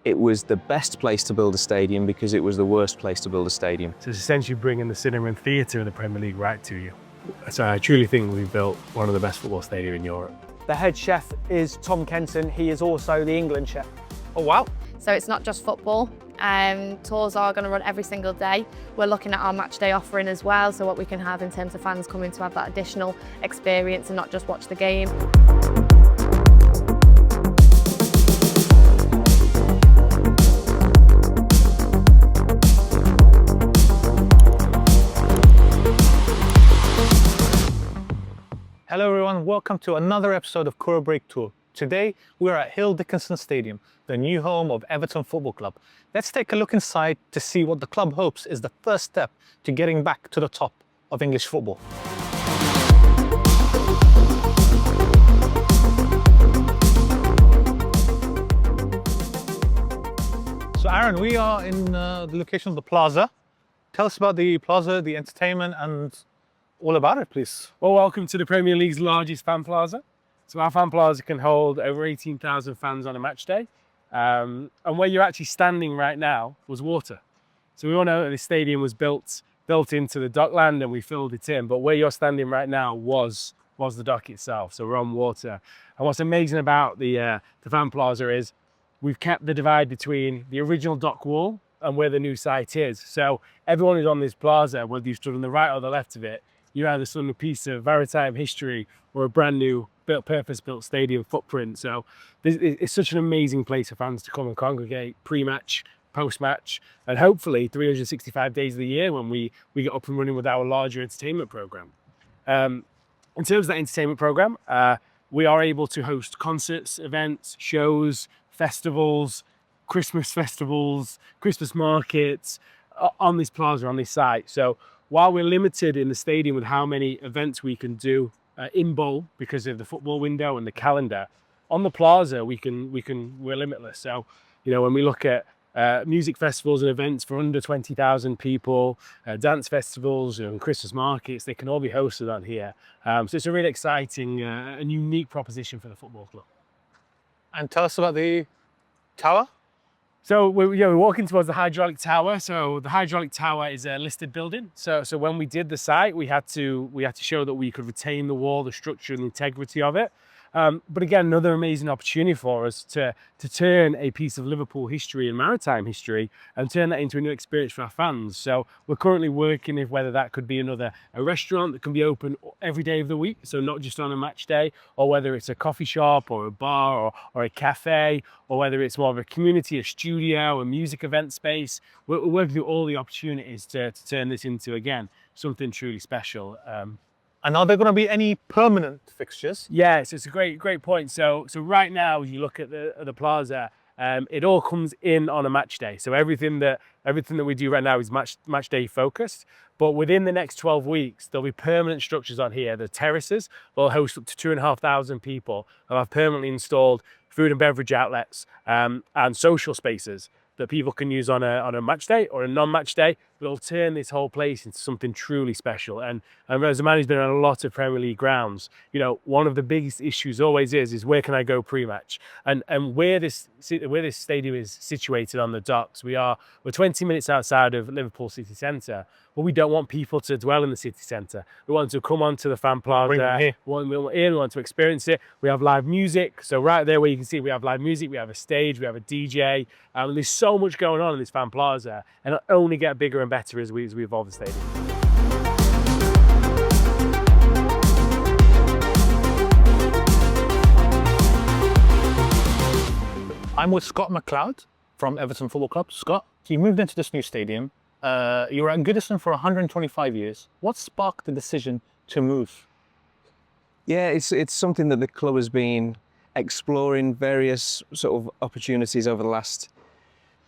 it was the best place to build a stadium because it was the worst place to build a stadium. So it's essentially bringing the cinema and theatre of the Premier League right to you. So I truly think we've built one of the best football stadiums in Europe. The head chef is Tom Kenton. He is also the England chef. Oh, wow. So it's not just football. Tours are going to run every single day. We're looking at our match day offering as well, so what we can have in terms of fans coming to have that additional experience and not just watch the game. Hello everyone, welcome to another episode of Koora Break Tour. Today we're at Hill Dickinson Stadium, the new home of Everton Football Club. Let's take a look inside to see what the club hopes is the first step to getting back to the top of English football. So Aaron, we are in the location of the Plaza. Tell us about the Plaza, the entertainment and all about it, please. Well, welcome to the Premier League's largest fan plaza. So our fan plaza can hold over 18,000 fans on a match day. And where you're actually standing right now was water. So we all know that this stadium was built into the dockland and we filled it in, but where you're standing right now was the dock itself. So we're on water. And what's amazing about the fan plaza is we've kept the divide between the original dock wall and where the new site is. So everyone who's on this plaza, whether you stood on the right or the left of it, you either stood on a piece of maritime history or a brand new purpose-built stadium footprint. So it's such an amazing place for fans to come and congregate pre-match, post-match, and hopefully 365 days of the year when we get up and running with our larger entertainment program. In terms of that entertainment program, we are able to host concerts, events, shows, festivals, Christmas markets on this plaza, on this site. So while we're limited in the stadium with how many events we can do in bowl because of the football window and the calendar, on the plaza we're limitless. So, you know, when we look at music festivals and events for under 20,000 people, dance festivals and Christmas markets, they can all be hosted on here. So it's a really exciting and unique proposition for the football club. And tell us about the tower. So we're walking towards the hydraulic tower. So the hydraulic tower is a listed building. So when we did the site, we had to show that we could retain the wall, the structure, and the integrity of it. But again, another amazing opportunity for us to turn a piece of Liverpool history and maritime history and turn that into a new experience for our fans. So we're currently working with whether that could be a restaurant that can be open every day of the week, so not just on a match day, or whether it's a coffee shop or a bar or a cafe, or whether it's more of a community, a studio, a music event space. We're working through all the opportunities to turn this into, again, something truly special. And are there going to be any permanent fixtures? Yes, it's a great point. So right now, as you look at the plaza, it all comes in on a match day. So everything that we do right now is match day focused. But within the next 12 weeks, there'll be permanent structures on here. The terraces will host up to 2,500 people. They'll have permanently installed food and beverage outlets and social spaces that people can use on a match day or a non-match day. It'll turn this whole place into something truly special. And as a man who's been on a lot of Premier League grounds, you know, one of the biggest issues always is where can I go pre-match? And where this stadium is situated on the docks, we're 20 minutes outside of Liverpool city centre, but we don't want people to dwell in the city centre. We want them to come onto the fan plaza. We want to experience it. We have live music. So right there where you can see, we have live music, we have a stage, we have a DJ. There's so much going on in this fan plaza, and it'll only get bigger and better as we evolve the stadium. I'm with Scott McLeod from Everton Football Club. Scott, you moved into this new stadium. You were at Goodison for 125 years. What sparked the decision to move? Yeah, it's something that the club has been exploring, various sort of opportunities over the last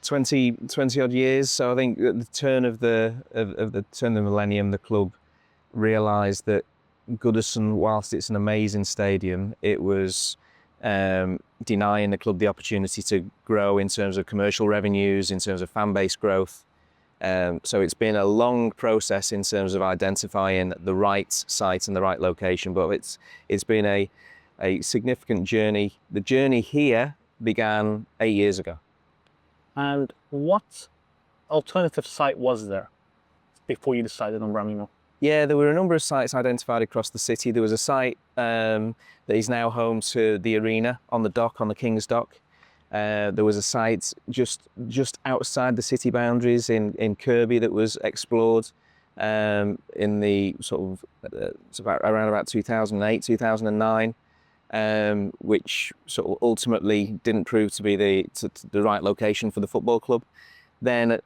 20 odd years. So I think at the turn of the millennium, the club realised that Goodison, whilst it's an amazing stadium, it was denying the club the opportunity to grow in terms of commercial revenues, in terms of fan base growth. So it's been a long process in terms of identifying the right site and the right location, but it's been a significant journey. The journey here began 8 years ago. And what alternative site was there before you decided on Bramley-Moore? Yeah, there were a number of sites identified across the city. There was a site that is now home to the arena on the dock, on the King's Dock. There was a site just outside the city boundaries in Kirby that was explored in the sort of it's around about 2008, 2009, which sort of ultimately didn't prove to be the right location for the football club. Then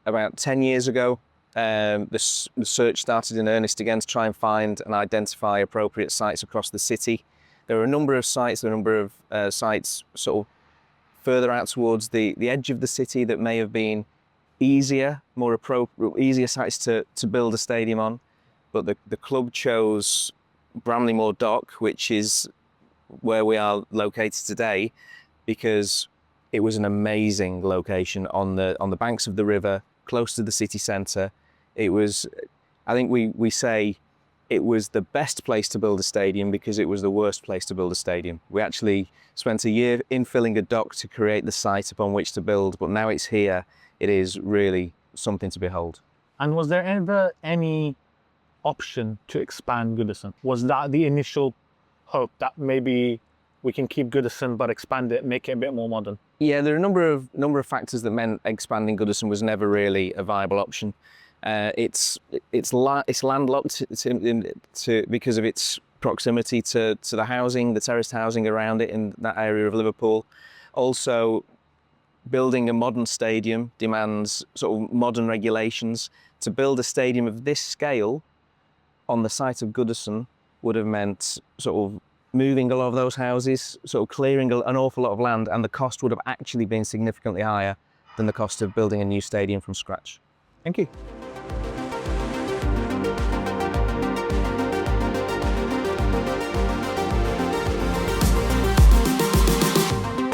about 10 years ago, the search started in earnest again to try and find and identify appropriate sites across the city. There are a number of sites, sites sort of further out towards the edge of the city that may have been easier sites to build a stadium on. But the club chose Bramley-Moore Dock, which is where we are located today, because it was an amazing location on the banks of the river, close to the city centre. It was, I think we say, it was the best place to build a stadium because it was the worst place to build a stadium. We actually spent a year infilling a dock to create the site upon which to build, but now it's here. It is really something to behold. And was there ever any option to expand Goodison? Was that the initial hope, that maybe we can keep Goodison but expand it, make it a bit more modern? Yeah, there are a number of factors that meant expanding Goodison was never really a viable option. It's landlocked because of its proximity to the housing, the terraced housing around it in that area of Liverpool. Also, building a modern stadium demands sort of modern regulations. To build a stadium of this scale on the site of Goodison would have meant sort of moving a lot of those houses, sort of clearing an awful lot of land, and the cost would have actually been significantly higher than the cost of building a new stadium from scratch. Thank you.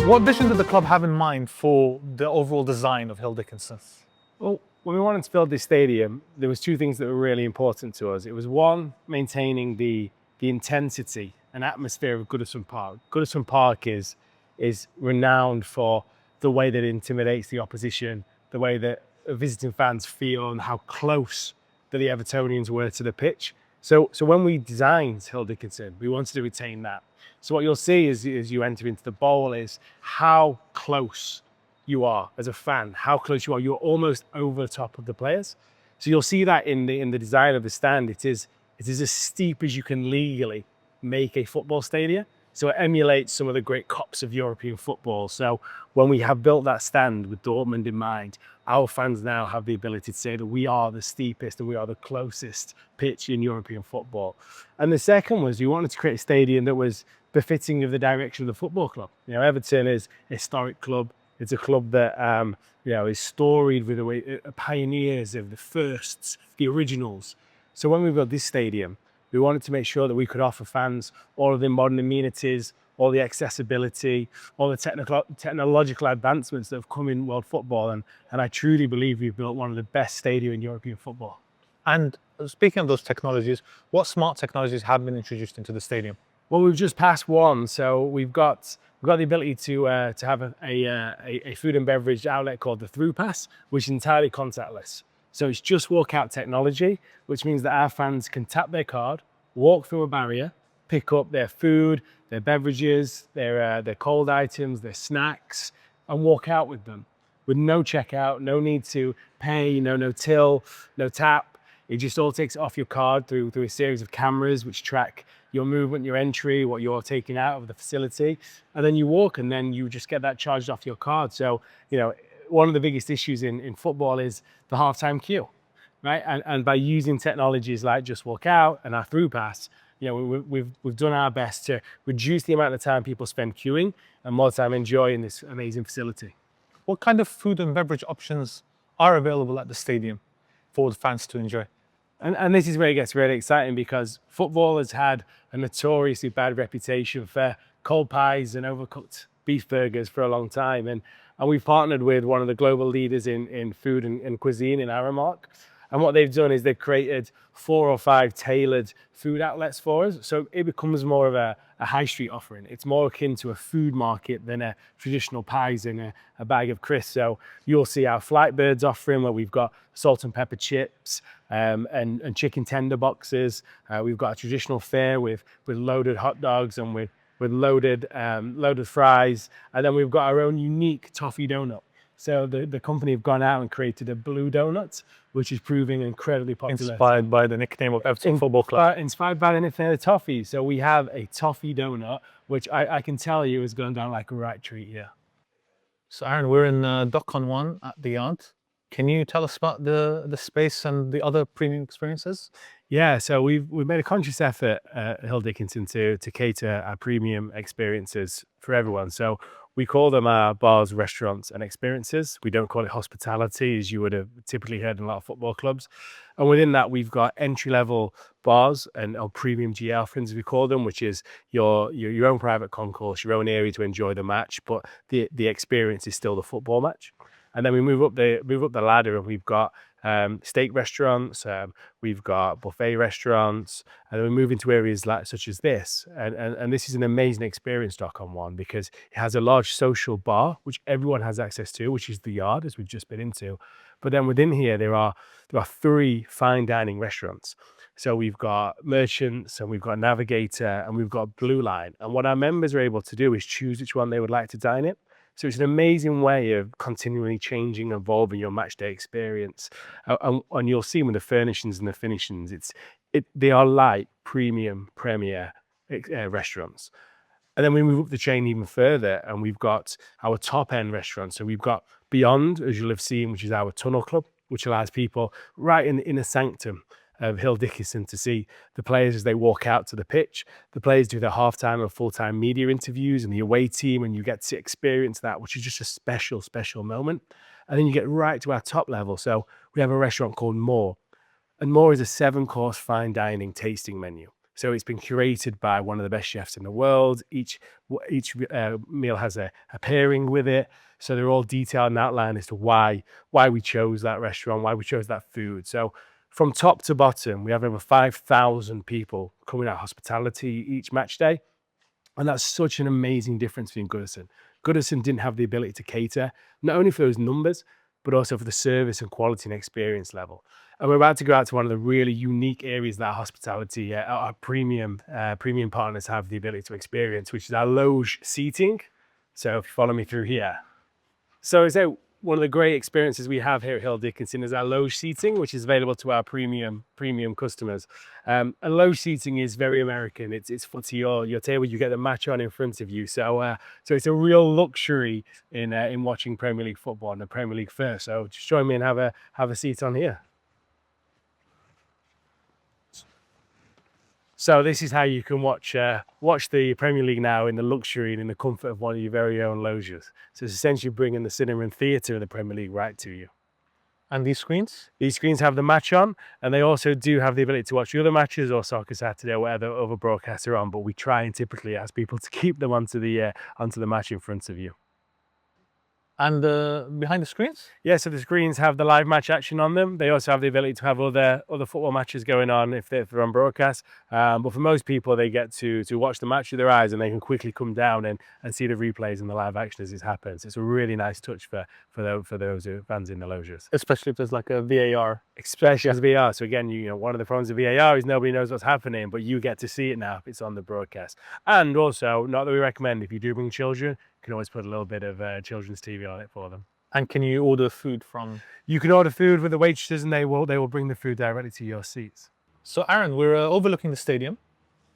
What vision did the club have in mind for the overall design of Hill Dickinson? Well, when we wanted to build this stadium, there was two things that were really important to us. It was one, maintaining the intensity and atmosphere of Goodison Park. Goodison Park is renowned for the way that it intimidates the opposition, the way that visiting fans feel, and how close that the Evertonians were to the pitch. So when we designed Hill Dickinson, we wanted to retain that. So what you'll see as you enter into the bowl is how close you are as a fan, how close you are. You're almost over the top of the players. So you'll see that in the design of the stand. It is as steep as you can legally make a football stadium. So it emulates some of the great cops of European football. So when we have built that stand with Dortmund in mind, our fans now have the ability to say that we are the steepest and we are the closest pitch in European football. And the second was we wanted to create a stadium that was befitting of the direction of the football club. You know, Everton is a historic club. It's a club that is storied with the way pioneers of the firsts, the originals. So when we built this stadium, we wanted to make sure that we could offer fans all of the modern amenities, all the accessibility, all the technological advancements that have come in world football. And I truly believe we've built one of the best stadiums in European football. And speaking of those technologies, what smart technologies have been introduced into the stadium? Well, we've just passed one. So we've got the ability to have a food and beverage outlet called the Through Pass, which is entirely contactless. So it's just walkout technology, which means that our fans can tap their card, walk through a barrier, pick up their food, their beverages, their cold items, their snacks, and walk out with them with no checkout, no need to pay, no till, no tap. It just all takes it off your card through a series of cameras which track your movement, your entry, what you're taking out of the facility. And then you walk and then you just get that charged off your card. So, you know, one of the biggest issues in football is the halftime queue, right? And by using technologies like Just Walk Out and our Through Pass, you know, we've done our best to reduce the amount of time people spend queuing and more time enjoying this amazing facility. What kind of food and beverage options are available at the stadium for the fans to enjoy? And this is where it gets really exciting, because football has had a notoriously bad reputation for cold pies and overcooked beef burgers for a long time. And we've partnered with one of the global leaders in food and cuisine in Aramark. And what they've done is they've created 4 or 5 tailored food outlets for us. So it becomes more of a high street offering. It's more akin to a food market than a traditional pies in a bag of crisps. So you'll see our Flightbirds offering where we've got salt and pepper chips and chicken tender boxes. We've got a traditional fare with loaded hot dogs and with loaded fries. And then we've got our own unique toffee donut. So the company have gone out and created a blue donut, which is proving incredibly popular. Inspired by the nickname of Everton Football Club. Inspired by the nickname of Toffees. So we have a toffee donut, which I can tell you is going down like a right treat here. So Aaron, we're in Dock on 1 at the Yard. Can you tell us about the space and the other premium experiences? Yeah, so we've made a conscious effort at Hill Dickinson to cater our premium experiences for everyone. So we call them our bars, restaurants, and experiences. We don't call it hospitality, as you would have typically heard in a lot of football clubs. And within that, we've got entry-level bars and premium GA offerings, as we call them, which is your own private concourse, your own area to enjoy the match, but the experience is still the football match. And then we move up the ladder, and we've got steak restaurants, we've got buffet restaurants, and then we move into areas such as this. And this is an amazing experience, Dock on 1, because it has a large social bar, which everyone has access to, which is the Yard, as we've just been into. But then within here, there are 3 fine dining restaurants. So we've got Merchants, and we've got Navigator, and we've got Blue Line. And what our members are able to do is choose which one they would like to dine in. So it's an amazing way of continually changing, evolving your match day experience. And you'll see with the furnishings and the finishings, they are like premium premier restaurants. And then we move up the chain even further, and we've got our top end restaurants. So we've got Beyond, as you'll have seen, which is our tunnel club, which allows people right in the inner sanctum of Hill Dickinson to see the players as they walk out to the pitch. The players do their halftime and full-time media interviews and the away team, and you get to experience that, which is just a special, special moment. And then you get right to our top level. So we have a restaurant called More, and More is a 7-course fine dining tasting menu. So it's been curated by one of the best chefs in the world. Each meal has a pairing with it. So they're all detailed and outlined as to why we chose that restaurant, why we chose that food. So from top to bottom, we have over 5,000 people coming out hospitality each match day. And that's such an amazing difference between Goodison. Goodison didn't have the ability to cater, not only for those numbers, but also for the service and quality and experience level. And we're about to go out to one of the really unique areas that hospitality, our premium partners have the ability to experience, which is our loge seating. So if you follow me through here. So one of the great experiences we have here at Hill Dickinson is our loge seating, which is available to our premium customers. And loge seating is very American. It's foot to your table. You get the match on in front of you. So it's a real luxury in watching Premier League football and the Premier League first. So just join me and have a seat on here. So this is how you can watch the Premier League now in the luxury and in the comfort of one of your very own loges. So it's essentially bringing the cinema and theatre of the Premier League right to you. And these screens? These screens have the match on, and they also do have the ability to watch the other matches or Soccer Saturday or whatever other broadcasts are on, but we try and typically ask people to keep them onto the match in front of you. And behind the screens? Yeah, so the screens have the live match action on them. They also have the ability to have other football matches going on if they're on broadcast. But for most people, they get to watch the match with their eyes, and they can quickly come down and see the replays and the live action as it happens. It's a really nice touch for those fans in the loges. Especially if there's like a VAR. Especially as VAR. So again, one of the problems of VAR is nobody knows what's happening, but you get to see it now if it's on the broadcast. And also, not that we recommend, if you do bring children, you can always put a little bit of children's TV on it for them. And can you order food from? You can order food with the waitresses, and they will bring the food directly to your seats. So Aaron, we're overlooking the stadium.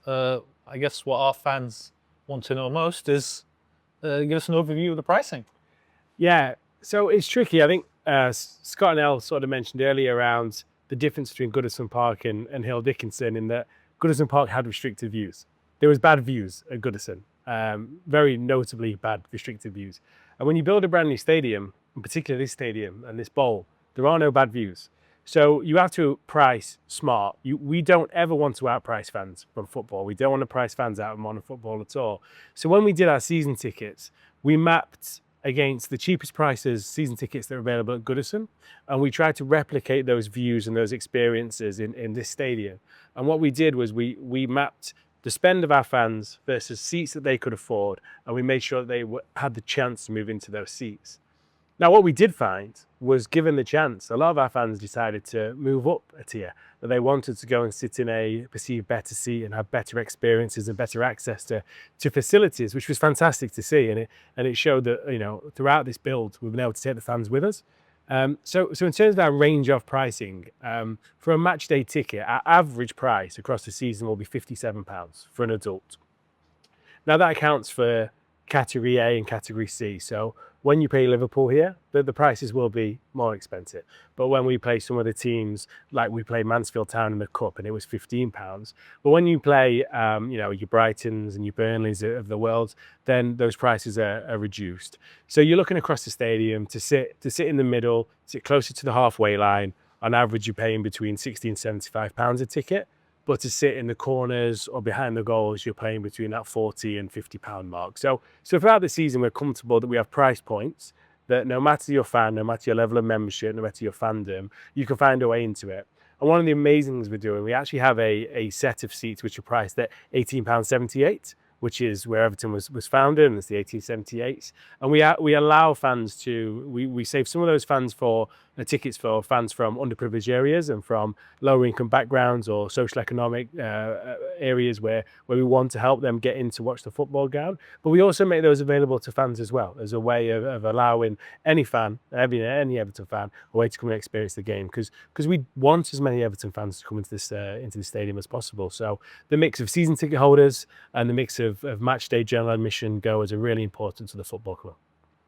I guess what our fans want to know most is give us an overview of the pricing. Yeah, so it's tricky. I think Scott and Elle sort of mentioned earlier around the difference between Goodison Park and Hill Dickinson, in that Goodison Park had restricted views. There was bad views at Goodison, very notably bad restricted views. And when you build a brand new stadium, in particular this stadium and this bowl, there are no bad views. So you have to price smart. We don't ever want to outprice fans from football. We don't want to price fans out of modern football at all. So when we did our season tickets, we mapped against the cheapest prices season tickets that are available at Goodison, and we tried to replicate those views and those experiences in this stadium. And what we did was we mapped the spend of our fans versus seats that they could afford, and we made sure that they had the chance to move into those seats. Now, what we did find was, given the chance, a lot of our fans decided to move up a tier, that they wanted to go and sit in a perceived better seat and have better experiences and better access to facilities, which was fantastic to see. And it showed that, you know, throughout this build, we've been able to take the fans with us. So in terms of our range of pricing, for a match day ticket, our average price across the season will be £57 for an adult. Now, that accounts for Category A and Category C. So when you play Liverpool here, the prices will be more expensive. But when we play some of the teams, like we played Mansfield Town in the Cup, and it was £15. But when you play, you know, your Brightons and your Burnleys of the world, then those prices are reduced. So you're looking across the stadium to sit in the middle, sit closer to the halfway line. On average, you're paying between £60 and £75 a ticket. But to sit in the corners or behind the goals, you're paying between that £40 and £50 mark. So throughout the season, we're comfortable that we have price points that no matter your fan, no matter your level of membership, no matter your fandom, you can find a way into it. And one of the amazing things we're doing, we actually have a set of seats which are priced at £18.78, which is where Everton was founded, and it's the 1878s. And we allow fans to, we save some of those fans for tickets for fans from underprivileged areas and from lower income backgrounds or social economic areas where we want to help them get in to watch the football ground. But we also make those available to fans as well, as a way of allowing any fan, any Everton fan, a way to come and experience the game, because we want as many Everton fans to come into the stadium as possible. So the mix of season ticket holders and the mix of match day general admission goers are really important to the football club.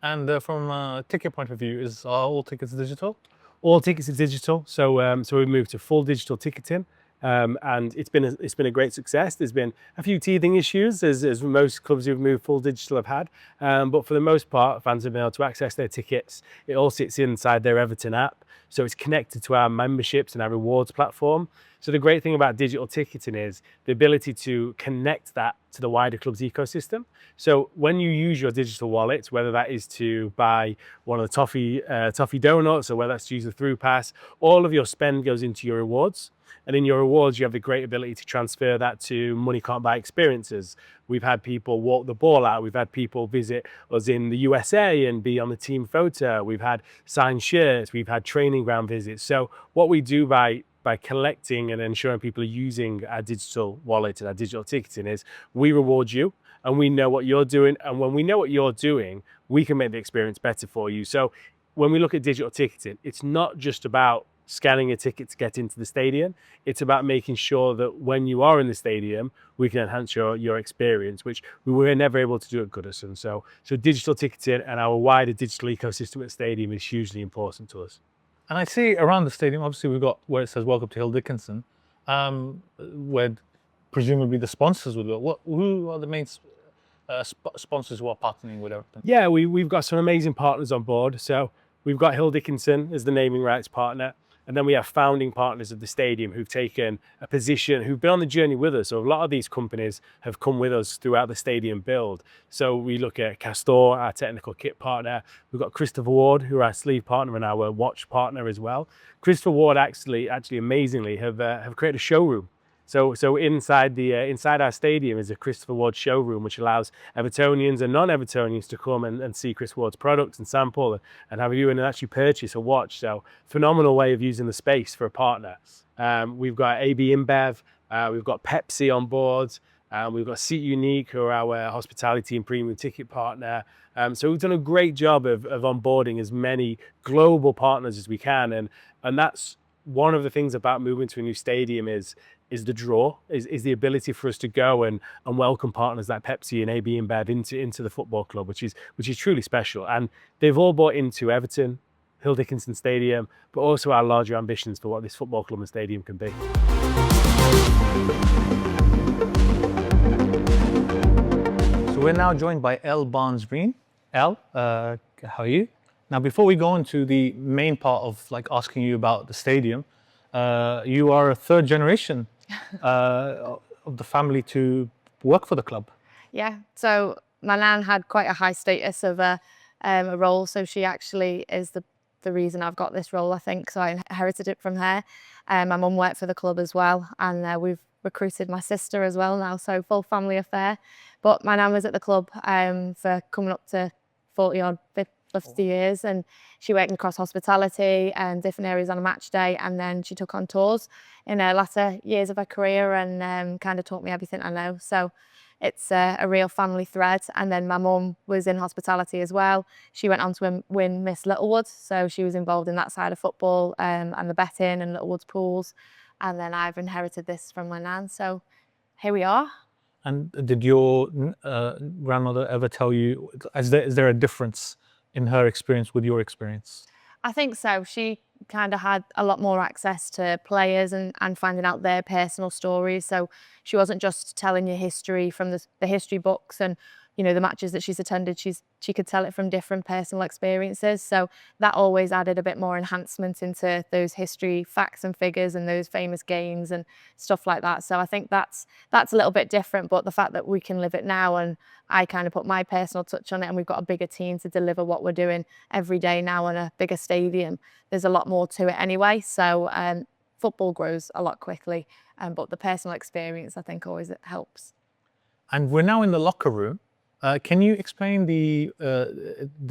And from a ticket point of view, are all tickets digital? All tickets are digital, so we moved to full digital ticketing, and it's been a great success. There's been a few teething issues, as most clubs who've moved full digital have had, but for the most part, fans have been able to access their tickets. It all sits inside their Everton app, so it's connected to our memberships and our rewards platform. So the great thing about digital ticketing is the ability to connect that to the wider club's ecosystem. So when you use your digital wallet, whether that is to buy one of the toffee donuts, or whether that's to use the through pass, all of your spend goes into your rewards. And in your rewards, you have the great ability to transfer that to money can't buy experiences. We've had people walk the ball out. We've had people visit us in the USA and be on the team photo. We've had signed shirts. We've had training ground visits. So what we do by collecting and ensuring people are using our digital wallet and our digital ticketing is we reward you, and we know what you're doing. And when we know what you're doing, we can make the experience better for you. So when we look at digital ticketing, it's not just about scanning a ticket to get into the stadium. It's about making sure that when you are in the stadium, we can enhance your experience, which we were never able to do at Goodison. So digital ticketing and our wider digital ecosystem at the stadium is hugely important to us. And I see around the stadium, obviously we've got where it says "Welcome to Hill Dickinson," where presumably the sponsors would go. Who are the main sponsors who are partnering with Everton? Yeah, we've got some amazing partners on board. So we've got Hill Dickinson as the naming rights partner. And then we have founding partners of the stadium who've taken a position, who've been on the journey with us. So a lot of these companies have come with us throughout the stadium build. So we look at Castor, our technical kit partner. We've got Christopher Ward, who are our sleeve partner and our watch partner as well. Christopher Ward actually amazingly have created a showroom. So inside our stadium is a Christopher Ward showroom, which allows Evertonians and non-Evertonians to come and see Chris Ward's products and sample and have a view and actually purchase a watch. So phenomenal way of using the space for a partner. We've got AB InBev, we've got Pepsi on board, we've got Seat Unique, who are our hospitality and premium ticket partner. So we've done a great job of onboarding as many global partners as we can, and that's one of the things about moving to a new stadium is the draw, is the ability for us to go and welcome partners like Pepsi and AB InBev into the football club, which is truly special. And they've all bought into Everton, Hill Dickinson Stadium, but also our larger ambitions for what this football club and stadium can be. So we're now joined by Elle Barnes-Green. Elle, how are you? Now, before we go into the main part of asking you about the stadium, you are a third generation of the family to work for the club. Yeah, so my nan had quite a high status of a role. So she actually is the reason I've got this role, I think. So I inherited it from her. My mum worked for the club as well, and we've recruited my sister as well now, so full family affair. But my nan was at the club for coming up to 40 odd, 50 years, and she worked across hospitality and different areas on a match day, and then she took on tours in her latter years of her career and kind of taught me everything I know. So it's a real family thread. And then my mum was in hospitality as well. She went on to win Miss Littlewood, so she was involved in that side of football and the betting and Littlewood's pools. And then I've inherited this from my nan, so here we are. And did your grandmother ever tell you, is there a difference in her experience with your experience? I think so. She kind of had a lot more access to players and finding out their personal stories. So she wasn't just telling you history from the history books and, you know, the matches that she's attended. She could tell it from different personal experiences. So that always added a bit more enhancement into those history facts and figures and those famous games and stuff like that. So I think that's a little bit different, but the fact that we can live it now and I kind of put my personal touch on it, and we've got a bigger team to deliver what we're doing every day now on a bigger stadium. There's a lot more to it anyway. So football grows a lot quickly, but the personal experience I think always helps. And we're now in the locker room. Can you explain the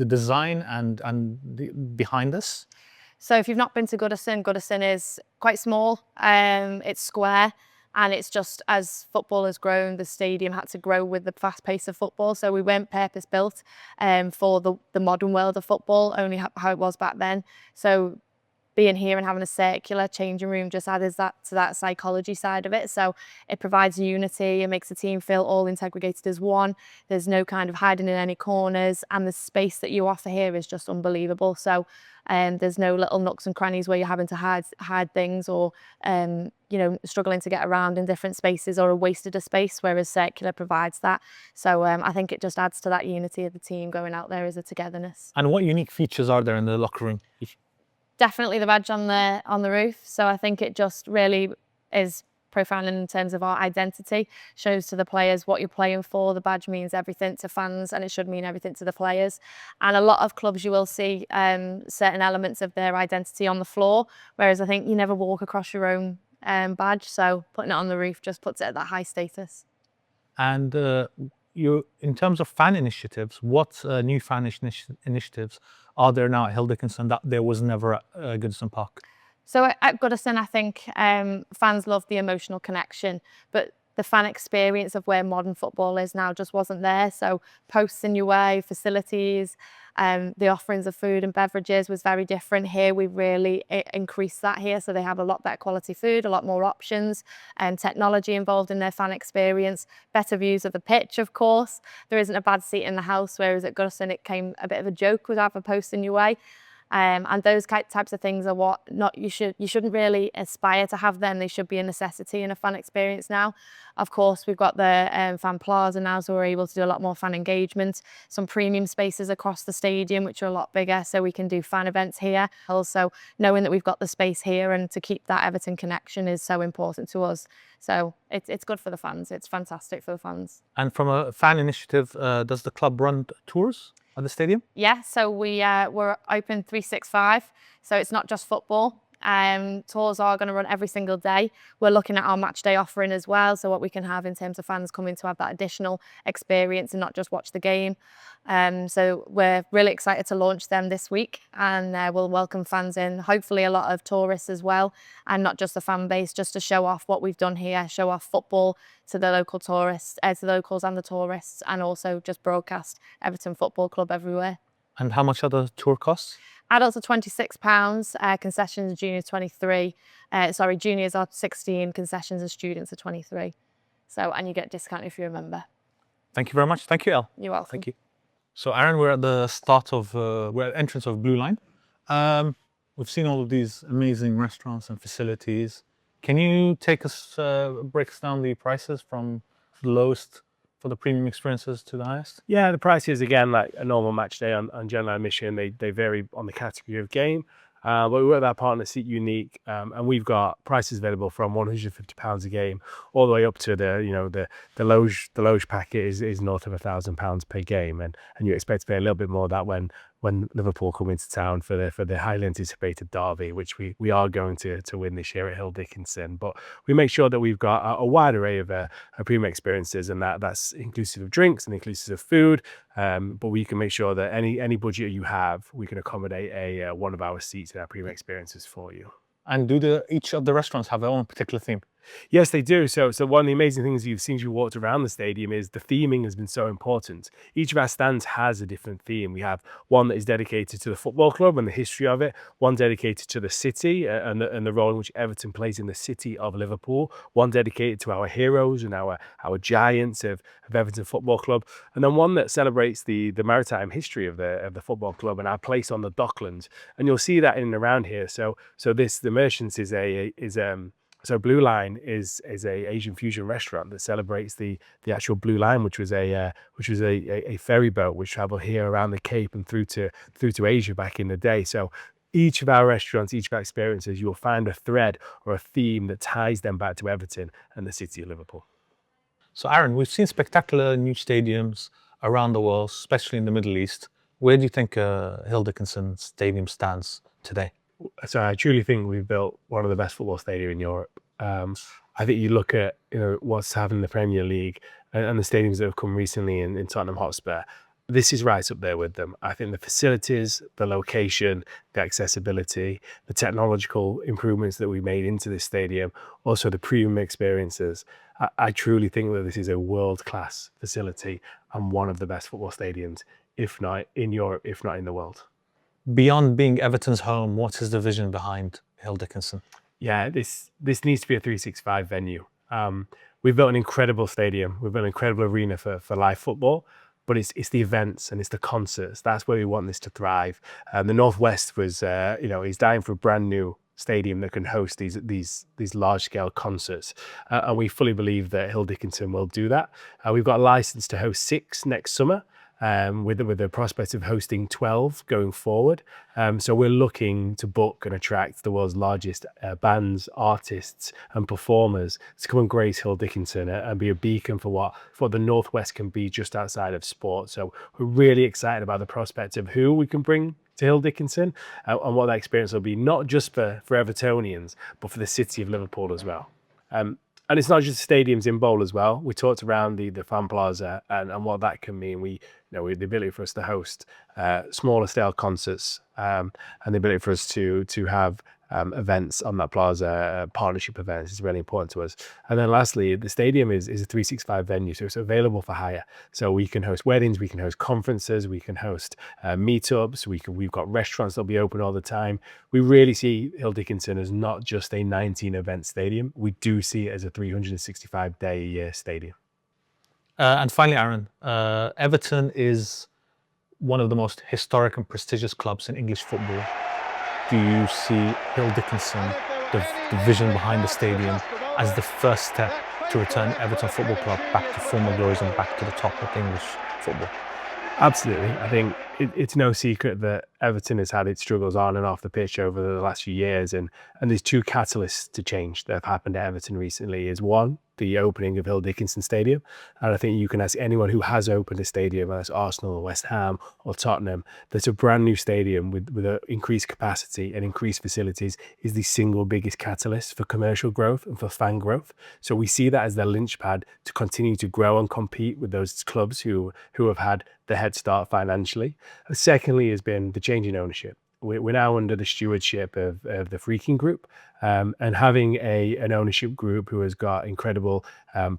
design and behind this? So if you've not been to Goodison is quite small. It's square. And it's just as football has grown, the stadium had to grow with the fast pace of football. So we weren't purpose built for the modern world of football, only how it was back then. So being here and having a circular changing room just adds that to that psychology side of it. So it provides unity, it makes the team feel all integrated as one. There's no kind of hiding in any corners, and the space that you offer here is just unbelievable. So there's no little nooks and crannies where you're having to hide things or you know, struggling to get around in different spaces or a wasted a space, whereas circular provides that. So I think it just adds to that unity of the team going out there as a togetherness. And what unique features are there in the locker room? Definitely the badge on the roof. So I think it just really is profound in terms of our identity, shows to the players what you're playing for. The badge means everything to fans, and it should mean everything to the players. And a lot of clubs you will see certain elements of their identity on the floor, whereas I think you never walk across your own badge. So putting it on the roof just puts it at that high status. And in terms of fan initiatives, what new fan initiatives are there now at Hill Dickinson that there was never at Goodison Park? So at Goodison, I think fans love the emotional connection, but the fan experience of where modern football is now just wasn't there. So posts in your way, facilities, the offerings of food and beverages was very different. Here we really increased that here, so they have a lot better quality food, a lot more options, and technology involved in their fan experience, better views of the pitch, of course. There isn't a bad seat in the house, whereas at Goodison it came a bit of a joke with have a post in your way. And those types of things are what you shouldn't really aspire to have them. They should be a necessity in a fan experience now. Of course, we've got the fan plaza now, so we're able to do a lot more fan engagement. Some premium spaces across the stadium, which are a lot bigger, so we can do fan events here. Also, knowing that we've got the space here and to keep that Everton connection is so important to us. So it's good for the fans. It's fantastic for the fans. And from a fan initiative, does the club run tours at the stadium? Yeah, so we're open 365, so it's not just football. Tours are going to run every single day. We're looking at our match day offering as well, so what we can have in terms of fans coming to have that additional experience and not just watch the game. So we're really excited to launch them this week, and we'll welcome fans in, hopefully a lot of tourists as well, and not just the fan base, just to show off what we've done here, show off football to the local tourists, to the locals and the tourists, and also just broadcast Everton Football Club everywhere. And how much are the tour costs? Adults are £26, concessions juniors 23. Juniors are 16, concessions and students are 23. So, and you get a discount if you're a member. Thank you very much. Thank you, Elle. You're welcome. Thank you. So, Aaron, we're at the we're at the entrance of Blue Line. We've seen all of these amazing restaurants and facilities. Can you take us, break us down the prices from the lowest for the premium experiences to the highest? Yeah, the prices, again, like a normal match day on general admission, they vary on the category of game. But we work with our partner Seat Unique, and we've got prices available from £150 a game all the way up to the Loge packet is north of £1,000 per game, and you expect to pay a little bit more of that when Liverpool come into town for the highly anticipated derby, which we are going to win this year at Hill Dickinson. But we make sure that we've got a wide array of premium experiences, and that's inclusive of drinks and inclusive of food. But we can make sure that any budget you have, we can accommodate one of our seats in our premium experiences for you. And do each of the restaurants have their own particular theme? Yes, they do. So one of the amazing things you've seen as you walked around the stadium is the theming has been so important. Each of our stands has a different theme. We have one that is dedicated to the football club and the history of it, one dedicated to the city and the role in which Everton plays in the city of Liverpool, one dedicated to our heroes and our giants of Everton Football Club, and then one that celebrates the maritime history of the football club and our place on the Docklands. And you'll see that in and around here. So the Merchants So Blue Line is a Asian fusion restaurant that celebrates the actual Blue Line, which was a ferry boat which traveled here around the Cape and through to Asia back in the day. So each of our restaurants, each of our experiences, you'll find a thread or a theme that ties them back to Everton and the city of Liverpool. So Aaron, we've seen spectacular new stadiums around the world, especially in the Middle East. Where do you think Hill Dickinson Stadium stands today? So I truly think we've built one of the best football stadia in Europe. I think you look at what's happened in the Premier League and the stadiums that have come recently in Tottenham Hotspur. This is right up there with them. I think the facilities, the location, the accessibility, the technological improvements that we made into this stadium, also the premium experiences. I truly think that this is a world-class facility and one of the best football stadiums, if not in Europe, if not in the world. Beyond being Everton's home, what is the vision behind Hill Dickinson? Yeah, this needs to be a 365 venue. We've built an incredible stadium. We've built an incredible arena for live football, but it's the events and it's the concerts. That's where we want this to thrive. The Northwest was, is dying for a brand new stadium that can host these large scale concerts, and we fully believe that Hill Dickinson will do that. We've got a license to host 6 next summer. With the prospect of hosting 12 going forward. So we're looking to book and attract the world's largest bands, artists and performers to come and grace Hill Dickinson and be a beacon for what the Northwest can be just outside of sport. So we're really excited about the prospect of who we can bring to Hill Dickinson and what that experience will be, not just for Evertonians, but for the city of Liverpool as well. And it's not just stadiums in bowl as well. We talked around the Fan Plaza and what that can mean. The ability for us to host smaller scale concerts and the ability for us to have events on that plaza, partnership events is really important to us. And then lastly, the stadium is a 365 venue, so it's available for hire. So we can host weddings, we can host conferences, we can host meetups, we've got restaurants that'll be open all the time. We really see Hill Dickinson as not just a 19 event stadium. We do see it as a 365-day-a-year stadium. And finally, Aaron, Everton is one of the most historic and prestigious clubs in English football. Do you see Hill Dickinson, the vision behind the stadium, as the first step to return Everton Football Club back to former glories and back to the top of English football? Absolutely. I think it's no secret that Everton has had its struggles on and off the pitch over the last few years, and there's 2 catalysts to change that have happened at Everton recently. Is one, the opening of Hill Dickinson Stadium, and I think you can ask anyone who has opened a stadium, whether it's Arsenal or West Ham or Tottenham, that's a brand new stadium with increased capacity and increased facilities is the single biggest catalyst for commercial growth and for fan growth. So we see that as the linchpad to continue to grow and compete with those clubs who have had the head start financially. Secondly has been the change in ownership. We're now under the stewardship of the Freaking Group, and having an ownership group who has got incredible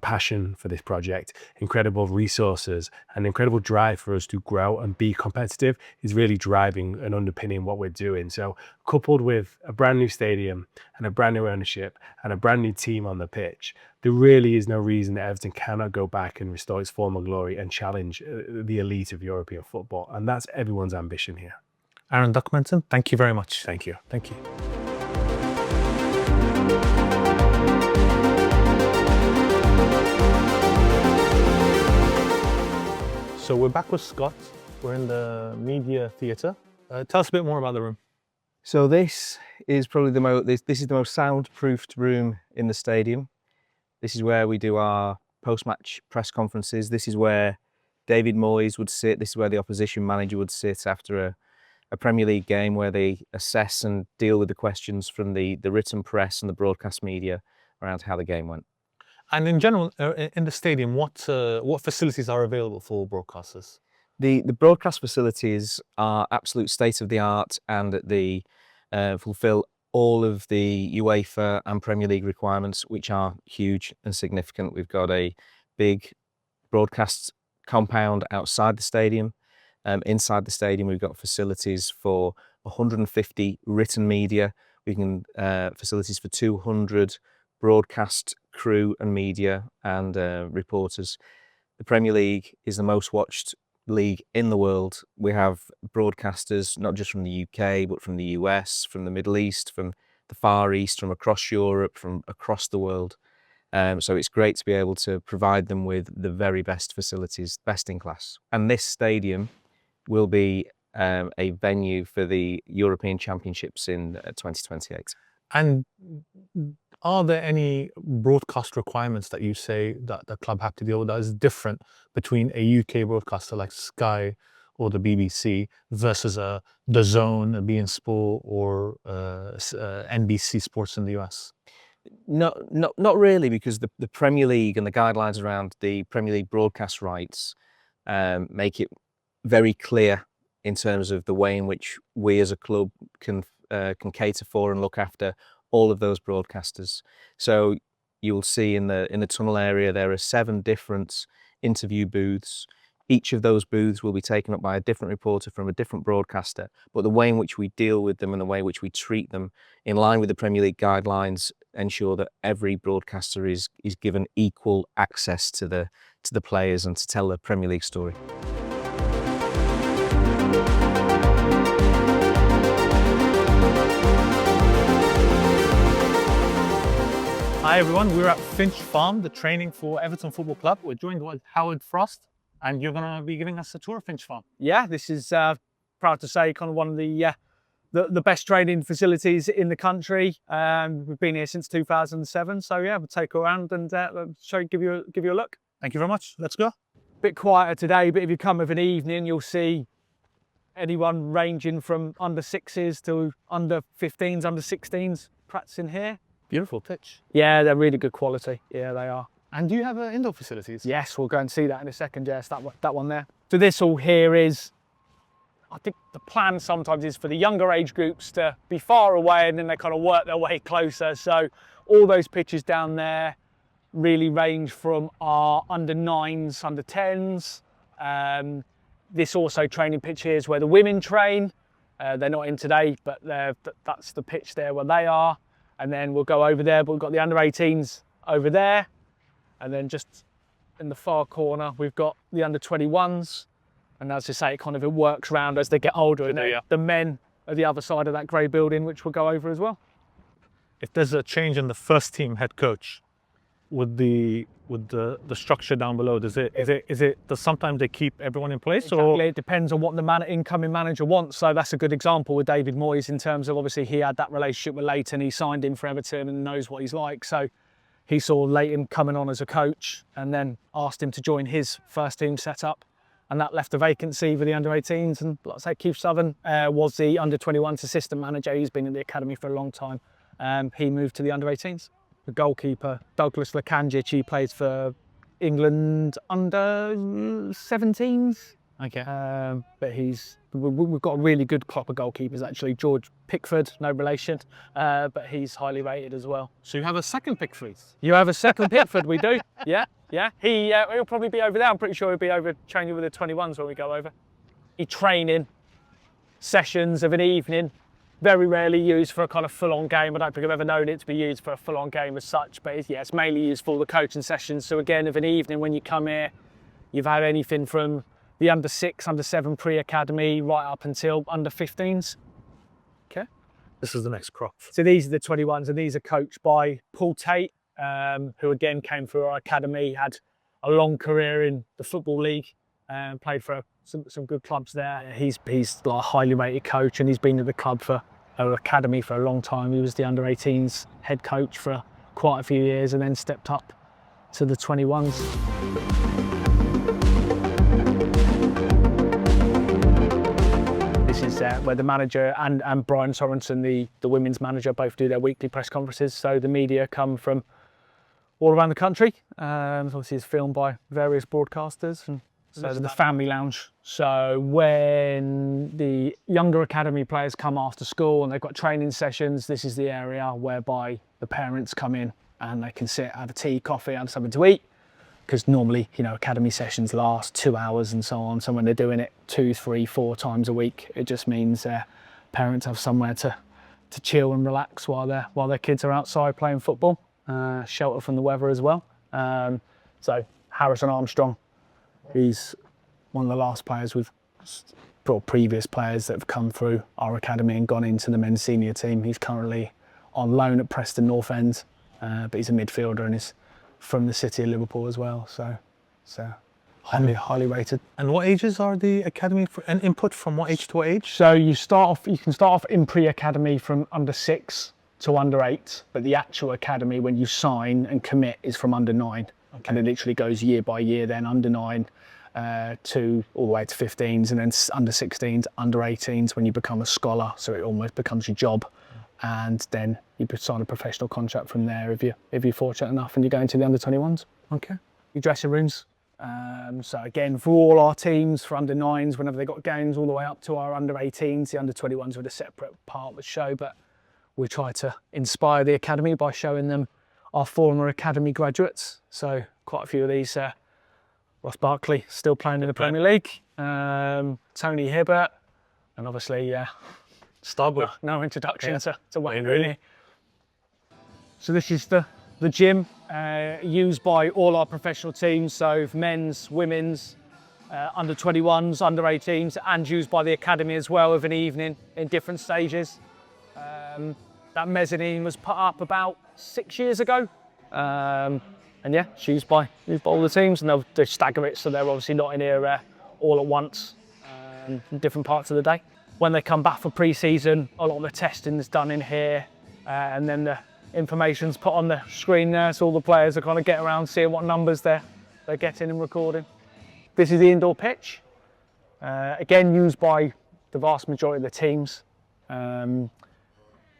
passion for this project, incredible resources, and incredible drive for us to grow and be competitive is really driving and underpinning what we're doing. So coupled with a brand new stadium and a brand new ownership and a brand new team on the pitch, there really is no reason that Everton cannot go back and restore its former glory and challenge the elite of European football. And that's everyone's ambition here. Aaron Duckmanton, thank you very much. Thank you. Thank you. So we're back with Scott. We're in the media theatre. Tell us a bit more about the room. So this is probably this is the most soundproofed room in the stadium. This is where we do our post-match press conferences. This is where David Moyes would sit. This is where the opposition manager would sit after a Premier League game, where they assess and deal with the questions from the written press and the broadcast media around how the game went. And in general, in the stadium, what facilities are available for broadcasters? The broadcast facilities are absolute state of the art, and fulfil all of the UEFA and Premier League requirements, which are huge and significant. We've got a big broadcast compound outside the stadium. Inside the stadium, we've got facilities for 150 written media. We can facilities for 200 broadcast crew and media and reporters. The Premier League is the most watched league in the world. We have broadcasters not just from the UK, but from the US, from the Middle East, from the Far East, from across Europe, from across the world. So it's great to be able to provide them with the very best facilities, best in class. And this stadium will be a venue for the European Championships in 2028. And are there any broadcast requirements that you say that the club have to deal with that is different between a UK broadcaster like Sky or the BBC versus The Zone, a beIN Sport, or NBC Sports in the US? Not really, because the Premier League and the guidelines around the Premier League broadcast rights make it very clear in terms of the way in which we as a club can cater for and look after all of those broadcasters. So you'll see in the tunnel area there are 7 different interview booths. Each of those booths will be taken up by a different reporter from a different broadcaster, but the way in which we deal with them and the way in which we treat them, in line with the Premier League guidelines, ensure that every broadcaster is given equal access to the players and to tell the Premier League story. Hi everyone, we're at Finch Farm, the training for Everton Football Club. We're joined by Howard Frost, and you're going to be giving us a tour of Finch Farm. Yeah, this is proud to say kind of one of the best training facilities in the country. We've been here since 2007, so yeah, we'll take you around and give you a look. Thank you very much. Let's go. Bit quieter today, but if you come of an evening, you'll see anyone ranging from under 6s to under 15s, under 16s practicing here. Beautiful pitch. Yeah, they're really good quality. Yeah, they are. And do you have indoor facilities? Yes, we'll go and see that in a second. Yes, that one there. So this all here is, I think the plan sometimes is for the younger age groups to be far away and then they kind of work their way closer. So all those pitches down there really range from our under 9s, under 10s. This also training pitch here is where the women train. They're not in today, but that's the pitch there where they are. And then we'll go over there, but we've got the under 18s over there. And then just in the far corner, we've got the under 21s. And as I say, it works round as they get older. And the men are the other side of that grey building, which we'll go over as well. If there's a change in the first team head coach, with the structure down below, does sometimes they keep everyone in place? Exactly. Or it depends on what the incoming manager wants. So that's a good example with David Moyes, in terms of obviously he had that relationship with Leighton. He signed in for Everton and knows what he's like. So he saw Leighton coming on as a coach and then asked him to join his first team setup, and that left a vacancy for the under 18s. And like I say, Keith Southern was the under 21s assistant manager. He's been in the academy for a long time. He moved to the under 18s. The goalkeeper, Douglas Lakanjic, he plays for England under 17s. okay. But we've got a really good crop of goalkeepers actually. George Pickford, no relation, but he's highly rated as well. So you have a second Pickford. You have a second Pickford, we do. Yeah. He'll probably be over there. I'm pretty sure he'll be over training with the 21s when we go over. Training sessions of an evening, very rarely used for a kind of full-on game. I don't think I've ever known it to be used for a full-on game as such, but it's mainly used for the coaching sessions. So again, of an evening when you come here, you've had anything from the under 6, under 7 pre-academy right up until under 15s. Okay. This is the next crop. So these are the 21s, and these are coached by Paul Tate, who again came through our academy, had a long career in the Football League, played for some good clubs there. He's like a highly rated coach, and he's been at the club for our academy for a long time. He was the under-18s head coach for quite a few years and then stepped up to the 21s. This is where the manager and Brian Sorensen, the women's manager, both do their weekly press conferences. So the media come from all around the country. Obviously it's filmed by various broadcasters. And so the family lounge. So when the younger academy players come after school and they've got training sessions, this is the area whereby the parents come in and they can sit, have a tea, coffee and something to eat. Because normally, you know, academy sessions last 2 hours and so on. So when they're doing it 2, 3, 4 times a week, it just means parents have somewhere to chill and relax while their kids are outside playing football. Shelter from the weather as well. So Harrison Armstrong, he's one of the last players previous players that have come through our academy and gone into the men's senior team. He's currently on loan at Preston North End, but he's a midfielder and is from the city of Liverpool as well. So highly rated. And what ages are the academy for, and input from what age to what age? So you can start off in pre-academy from under 6 to under 8, but the actual academy when you sign and commit is from under 9. Okay. And it literally goes year by year, then under 9 to all the way to 15s, and then under 16s, under 18s when you become a scholar, so it almost becomes your job. And then you sign a professional contract from there if you're fortunate enough and you go into the under 21s. Okay. Your dressing rooms. So again, for all our teams, for under 9s, whenever they got games, all the way up to our under 18s, the under 21s with a separate part of the show, but we try to inspire the academy by showing them our former academy graduates. So quite a few of these, Ross Barkley still playing in the Premier League, Tony Hibbert, and obviously Starboard. No introduction to Wayne Rooney. So this is the gym used by all our professional teams, so men's, women's, under 21s, under 18s, and used by the academy as well of an evening in different stages. That mezzanine was put up about 6 years ago. And yeah, it's used by all the teams, and they'll stagger it so they're obviously not in here all at once in different parts of the day. When they come back for pre-season, a lot of the testing is done in here, and then the information's put on the screen there, so all the players are kind of getting around seeing what numbers they're getting and recording. This is the indoor pitch, again used by the vast majority of the teams.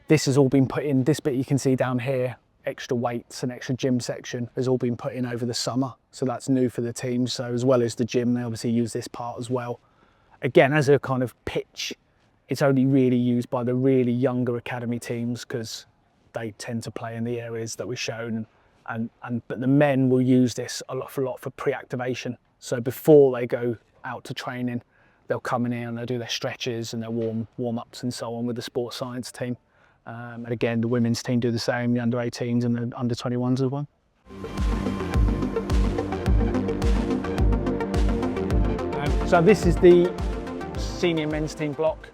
This has all been put in, this bit you can see down here, extra weights and extra gym section has all been put in over the summer, so that's new for the teams. So as well as the gym, they obviously use this part as well. Again, as a kind of pitch, it's only really used by the really younger academy teams because they tend to play in the areas that we've shown, but the men will use this a lot for pre-activation. So before they go out to training, they'll come in here and they'll do their stretches and their warm-ups and so on with the sports science team. And again, the women's team do the same, the under 18s and the under 21s as well. So this is the senior men's team block.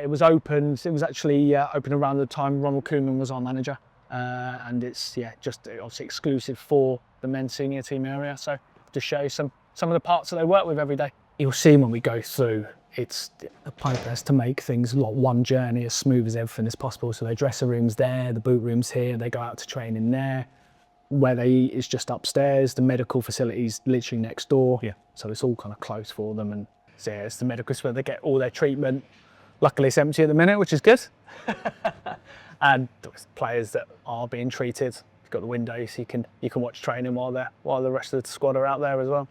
It was actually opened around the time Ronald Koeman was our manager. And it's just obviously exclusive for the men's senior team area. So to show you some of the parts that they work with every day. You'll see when we go through, it's a purpose to make things like one journey as smooth as everything as possible. So their dressing rooms there, the boot rooms here, they go out to train in there. Where they eat is just upstairs, the medical facilities literally next door. Yeah. So it's all kind of close for them. And so it's the medical where they get all their treatment. Luckily it's empty at the minute, which is good. And players that are being treated, you've got the windows, so you can watch training while the rest of the squad are out there as well.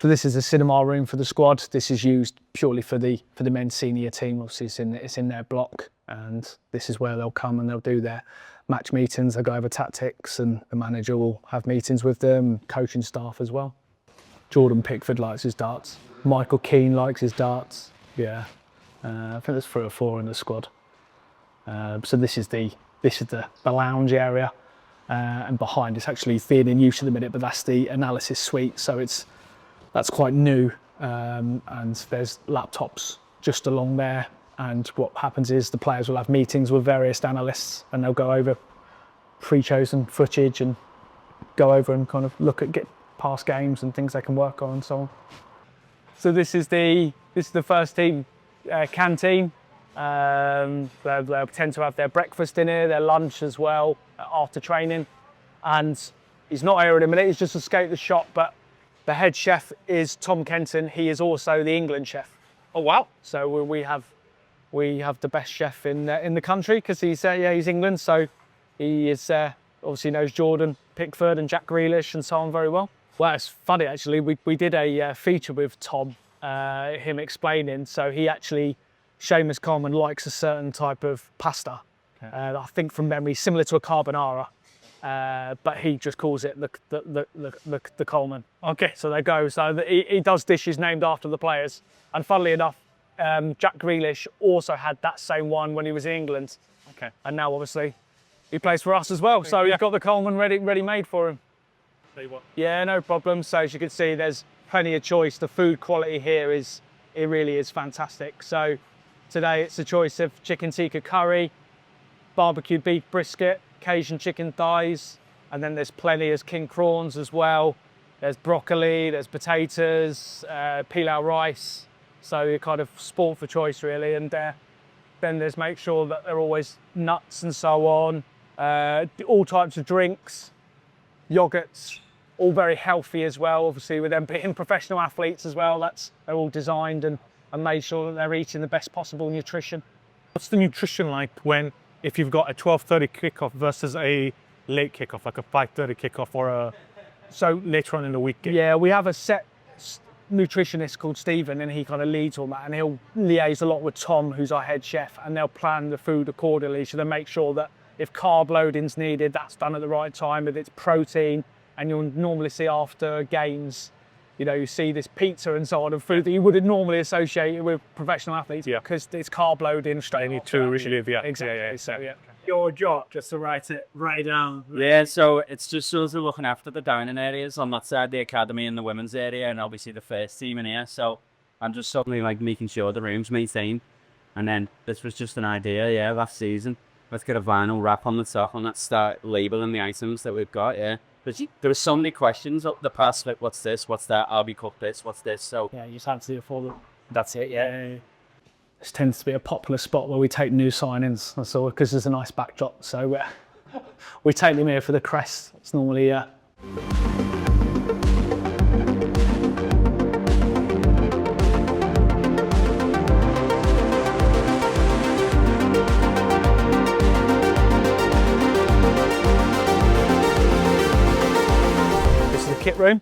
So this is the cinema room for the squad. This is used purely for the men's senior team. Obviously it's in their block, and this is where they'll come and they'll do their match meetings. They'll go over tactics, and the manager will have meetings with them, coaching staff as well. Jordan Pickford likes his darts. Michael Keane likes his darts. Yeah, I think there's 3 or 4 in the squad. So this is the lounge area, and behind it's actually being in use at the minute, but that's the analysis suite. So that's quite new, and there's laptops just along there. And what happens is the players will have meetings with various analysts, and they'll go over pre-chosen footage and go over and kind of get past games and things they can work on and so on. So this is the first team canteen. They'll tend to have their breakfast in here, their lunch as well after training. And he's not here in a minute, he's just escaped the shop, but the head chef is Tom Kenton. He is also the England chef. Oh wow! So we have the best chef in the country because he's England. So he is obviously knows Jordan Pickford and Jack Grealish and so on very well. Well, it's funny actually. We did a feature with Tom, him explaining. So he actually, Seamus Coleman likes a certain type of pasta. Okay. I think from memory, similar to a carbonara. But he just calls it the Coleman. Okay. So they go. So he does dishes named after the players. And funnily enough, Jack Grealish also had that same one when he was in England. Okay. And now obviously he plays for us as well. So he's got the Coleman ready made for him. Tell you what. Yeah, no problem. So as you can see, there's plenty of choice. The food quality here really is fantastic. So today it's a choice of chicken tikka curry, barbecue beef brisket, Cajun chicken thighs, and then there's plenty of king prawns as well. There's broccoli, there's potatoes, pilau rice. So you're kind of sport for choice really. And then there's make sure that they're always nuts and so on. All types of drinks, yogurts, all very healthy as well. Obviously with them being professional athletes as well, they're all designed and made sure that they're eating the best possible nutrition. What's the nutrition like if you've got a 12:30 kickoff versus a late kickoff, like a 5:30 kickoff or a later on in the week game? Yeah, we have a set nutritionist called Stephen, and he kind of leads on that, and he'll liaise a lot with Tom, who's our head chef, and they'll plan the food accordingly. So they make sure that if carb loading's needed, that's done at the right time. If it's protein, and you'll normally see after games, you see this pizza and so on, and food that you wouldn't normally associate with professional athletes because it's carb loading straight. They need to relive, Exactly. Yeah. So yeah. Your job just to write it right down. Yeah, so it's just sort of looking after the dining areas on that side, the academy and the women's area, and obviously the first team in here. So I'm just suddenly like making sure the room's maintained. And then this was just an idea, last season. Let's get a vinyl wrap on the top and let's start labeling the items that we've got, But there were so many questions up the past, like what's this, what's that, I'll be cooked this, what's this, so. Yeah, you just have to do it for them. That's it, yeah. This tends to be a popular spot where we take new signings, that's all, because there's a nice backdrop. So we take them here for the crest. It's normally This is the kit room.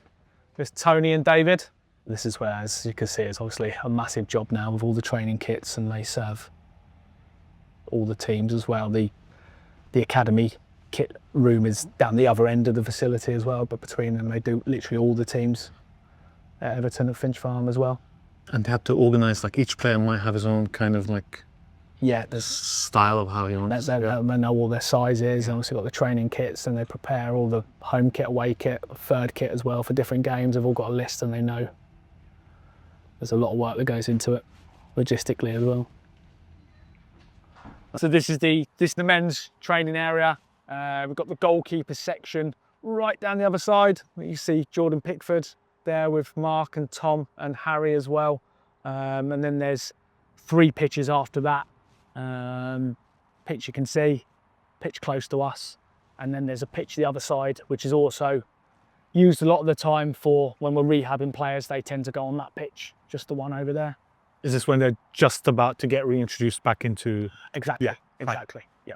There's Tony and David. This is where, as you can see, it's obviously a massive job now with all the training kits, and they serve all the teams as well. The academy kit room is down the other end of the facility as well, but between them they do literally all the teams at Everton at Finch Farm as well. And they have to organise, like each player might have his own kind of like There's style of how he wants. they know all their sizes, and obviously got the training kits, and they prepare all the home kit, away kit, third kit as well for different games. They've all got a list, and they know. There's a lot of work that goes into it, logistically as well. So this is the men's training area. We've got the goalkeeper section right down the other side. You see Jordan Pickford there with Mark and Tom and Harry as well. And then there's 3 pitches after that. Pitch you can see, pitch close to us. And then there's a pitch the other side, which is also used a lot of the time for when we're rehabbing players. They tend to go on that pitch, just the one over there. Is this when they're just about to get reintroduced back into? Exactly. Yeah, exactly. Yeah.